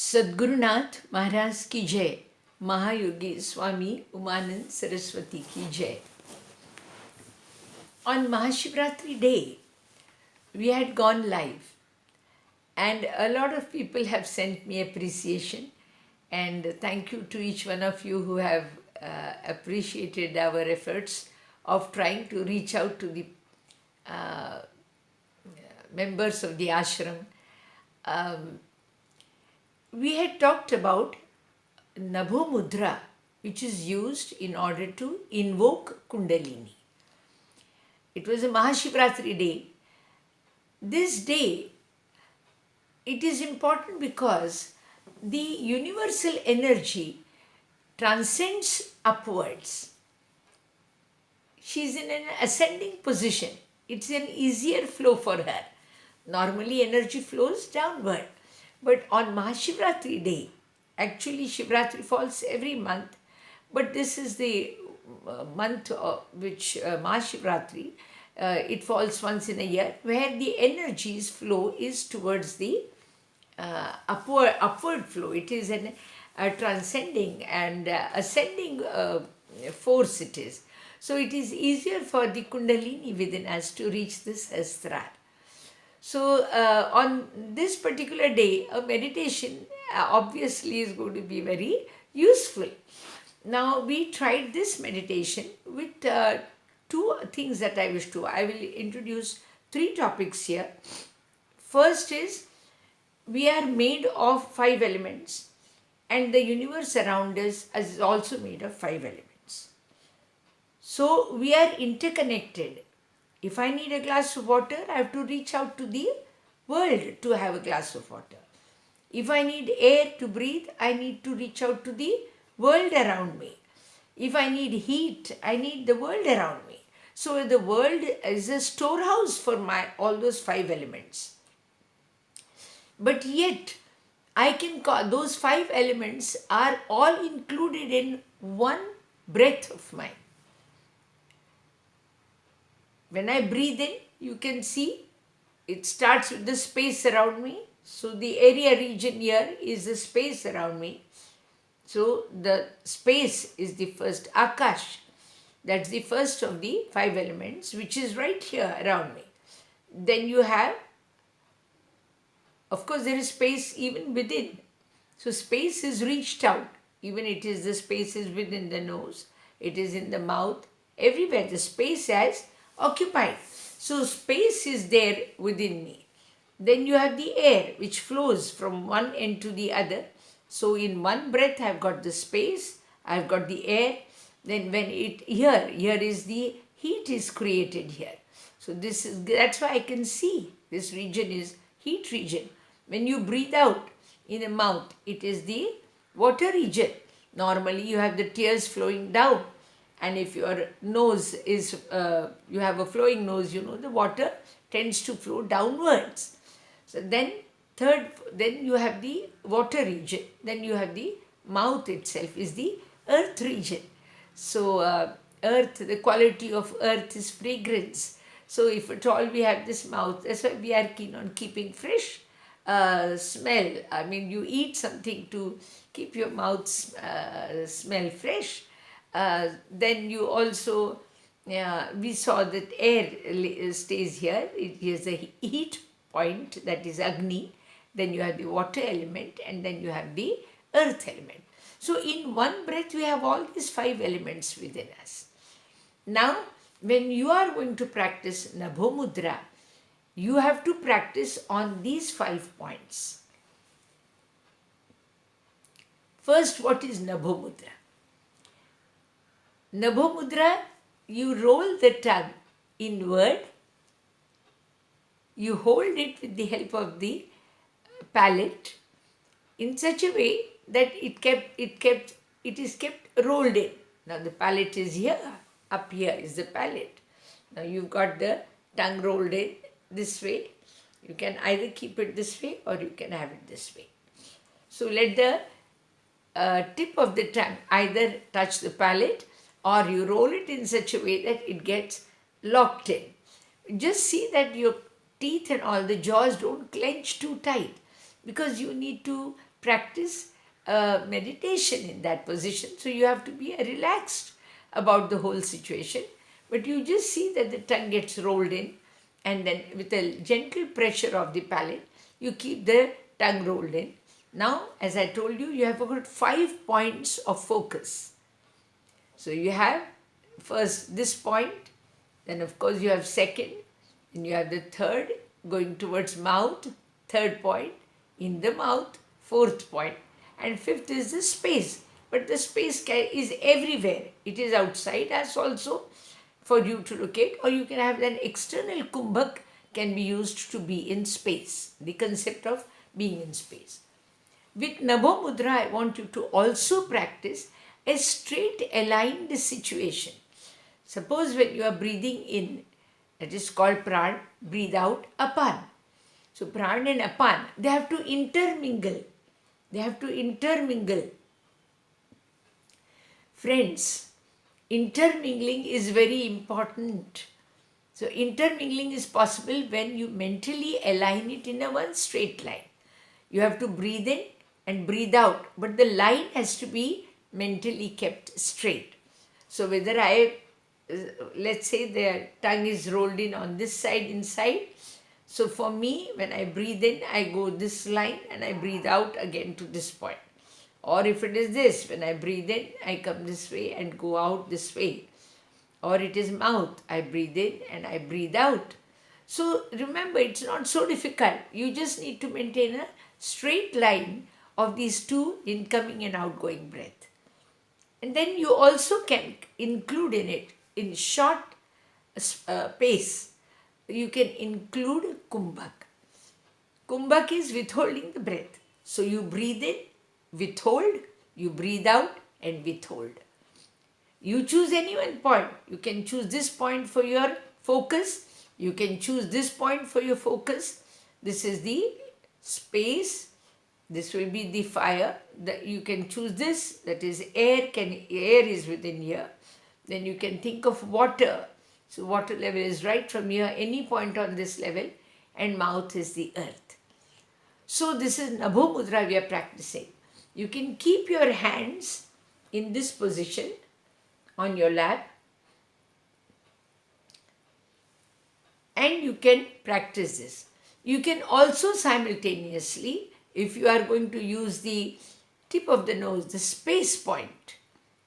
सद्गुरुनाथ महाराज की जय. Mahayogi Swami Umanand Saraswati ki jai. On Mahashivratri day, we had gone live, and a lot of people have sent me appreciation, and thank you to each one of you who have appreciated our efforts of trying to reach out to the uh, members of the ashram. We had talked about Nabho Mudra, which is used in order to invoke Kundalini. It was a Mahashivratri day. This day, it is important because the universal energy transcends upwards. She is in an ascending position. It's an easier flow for her. Normally, energy flows downward. But on Mahashivratri day, actually Shivratri falls every month, but this is the month of which Mahashivratri, it falls once in a year, where the energies flow is towards the upward flow. It is a transcending and ascending force it is. So it is easier for the Kundalini within us to reach this Sahasrara. So on this particular day, a meditation obviously is going to be very useful. Now we tried this meditation with two things that I wish to. I will introduce three topics here. First is, we are made of 5 elements, and the universe around us is also made of 5 elements. So we are interconnected. If I need a glass of water, I have to reach out to the world to have a glass of water. If I need air to breathe, I need to reach out to the world around me. If I need heat, I need the world around me. So the world is a storehouse for all those 5 elements. But yet, I can call those 5 elements are all included in one breath of mine. When I breathe in, you can see it starts with the space around me. So the area region here is the space around me. So the space is the first, Akash. That's the first of the 5 elements, which is right here around me. Then you have, of course, there is space even within. So space is reached out. Even it is the space is within the nose. It is in the mouth. Everywhere the space has occupied. So space is there within me. Then you have the air which flows from one end to the other. So in one breath I've got the space, I've got the air. Then when here is the heat is created here. So that's why I can see this region is heat region. When you breathe out in the mouth, it is the water region. Normally you have the tears flowing down. And if your nose is, you have a flowing nose, the water tends to flow downwards. So then you have the water region. Then you have the mouth itself is the earth region. So earth, the quality of earth is fragrance. So if at all we have this mouth, that's why we are keen on keeping fresh smell. I mean, you eat something to keep your mouth smell fresh. Then you also, we saw that air stays here. It is a heat point, that is Agni. Then you have the water element, and then you have the earth element. So in one breath, we have all these 5 elements within us. Now, when you are going to practice Nabho Mudra, you have to practice on these 5 points. First, what is Nabho Mudra? Nabho Mudra, you roll the tongue inward, you hold it with the help of the palate in such a way that it is kept rolled in. Now the palate is here, up here is the palate. Now you've got the tongue rolled in this way. You can either keep it this way or you can have it this way. So let the tip of the tongue either touch the palate, or you roll it in such a way that it gets locked in. Just see that your teeth and all the jaws don't clench too tight, because you need to practice meditation in that position. So you have to be relaxed about the whole situation. But you just see that the tongue gets rolled in, and then with a gentle pressure of the palate, you keep the tongue rolled in. Now, as I told you, you have got 5 points of focus. So you have first this point, then of course you have second, and you have the third going towards mouth, third point, in the mouth, fourth point, and fifth is the space. But the space is everywhere. It is outside us also for you to locate, or you can have an external kumbhak can be used to be in space, the concept of being in space. With Nabho Mudra, I want you to also practice a straight aligned situation. Suppose when you are breathing in, that is called pran, breathe out apan. So pran and apan, they have to intermingle. They have to intermingle. Friends, intermingling is very important. So intermingling is possible when you mentally align it in a one straight line. You have to breathe in and breathe out, but the line has to be mentally kept straight. So whether let's say the tongue is rolled in on this side inside. So for me, when I breathe in, I go this line and I breathe out again to this point. Or if it is this, when I breathe in, I come this way and go out this way. Or it is mouth, I breathe in and I breathe out. So remember, it's not so difficult. You just need to maintain a straight line of these two incoming and outgoing breath. And then you also can include in it, in short pace, you can include kumbhak. Kumbhak is withholding the breath. So you breathe in, withhold, you breathe out and withhold. You choose any one point. You can choose this point for your focus. You can choose this point for your focus. This is the space. This will be the fire. You can choose this. That is air. Air is within here. Then you can think of water. So water level is right from here, any point on this level, and mouth is the earth. So this is Nabho Mudra we are practicing. You can keep your hands in this position on your lap, and you can practice this. You can also simultaneously, if you are going to use the tip of the nose, the space point,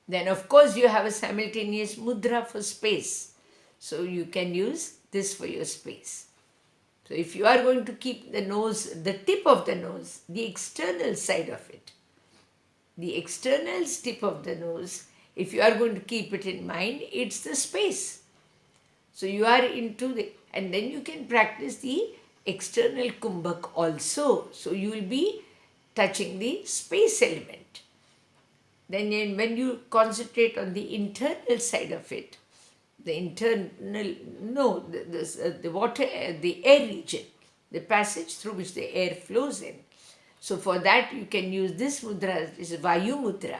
then of course you have a simultaneous mudra for space. So you can use this for your space. So if you are going to keep the nose, the tip of the nose, the external side of it, the external tip of the nose, if you are going to keep it in mind, it's the space. So you are into the, and then you can practice the external kumbhak also. So you will be touching the space element. Then when you concentrate on the internal side of it, the water, the air region, the passage through which the air flows in. So for that you can use this mudra, this is Vayu Mudra.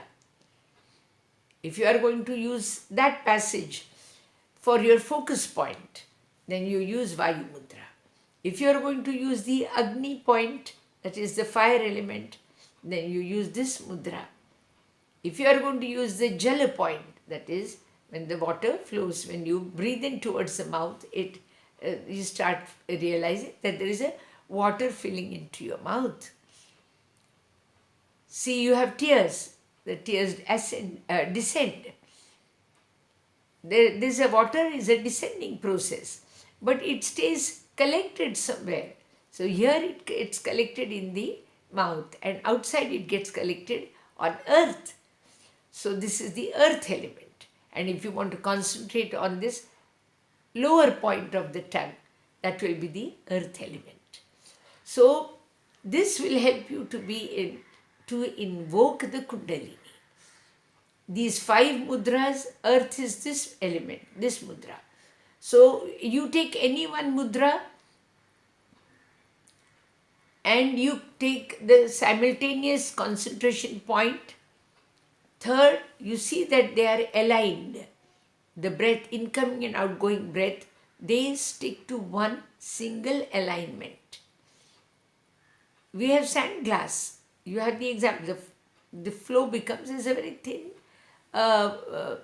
If you are going to use that passage for your focus point, then you use Vayu Mudra. If you are going to use the Agni point, that is the fire element, then you use this mudra. If you are going to use the Jala point, that is when the water flows, when you breathe in towards the mouth, you start realizing that there is a water filling into your mouth. See, you have tears. The tears descend. Water is a descending process, but it stays collected somewhere. So here it's collected in the mouth, and outside it gets collected on earth. So this is the earth element. And if you want to concentrate on this lower point of the tongue, that will be the earth element. So this will help you to invoke the Kundalini. These 5 mudras, earth is this element, this mudra. So you take any one mudra and you take the simultaneous concentration point. Third, you see that they are aligned. The breath, incoming and outgoing breath, they stick to one single alignment. We have sand glass. you have the example, the flow becomes is a very thin uh, uh,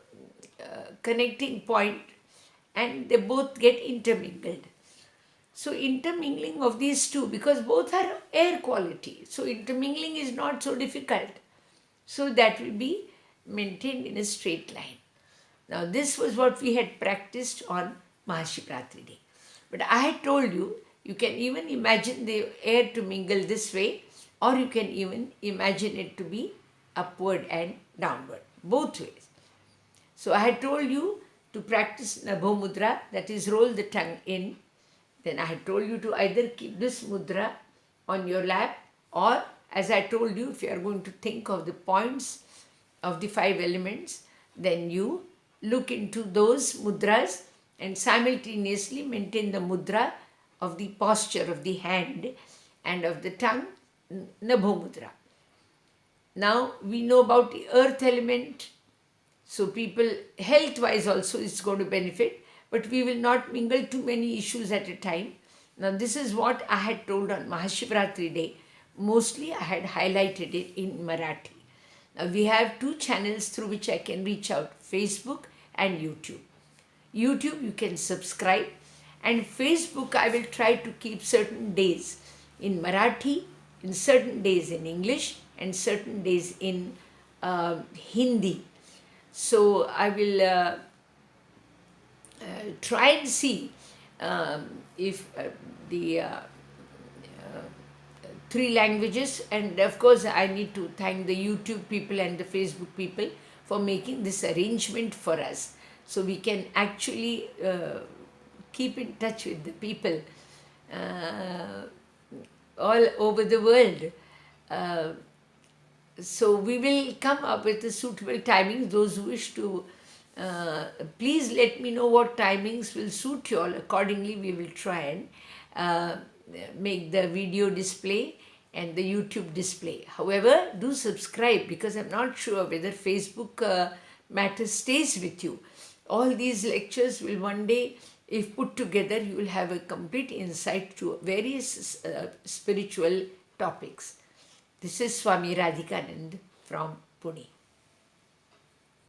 connecting point, and they both get intermingled. So intermingling of these two, because both are air quality, so intermingling is not so difficult. So that will be maintained in a straight line. Now this was what we had practiced on Mahashivratri day. But I had told you, you can even imagine the air to mingle this way, or you can even imagine it to be upward and downward, both ways. So I had told you to practice Nabho Mudra, that is roll the tongue in. Then I had told you to either keep this mudra on your lap, or as I told you, if you are going to think of the points of the 5 elements, then you look into those mudras and simultaneously maintain the mudra of the posture of the hand and of the tongue, Nabho Mudra. Now we know about the earth element, so people health-wise also is going to benefit, but we will not mingle too many issues at a time. Now this is what I had told on Mahashivratri day. Mostly I had highlighted it in Marathi. Now we have 2 channels through which I can reach out, Facebook and YouTube. YouTube you can subscribe, and Facebook I will try to keep certain days in Marathi, in certain days in English, and certain days in Hindi. So I will try and see if the 3 languages, and of course I need to thank the YouTube people and the Facebook people for making this arrangement for us, so we can actually keep in touch with the people all over the world. So we will come up with a suitable timings. Those who wish to, please let me know what timings will suit you all. Accordingly, we will try and make the video display and the YouTube display. However, do subscribe, because I'm not sure whether Facebook matter stays with you. All these lectures will one day, if put together, you will have a complete insight to various spiritual topics. This is Swami Radhikanand from Pune.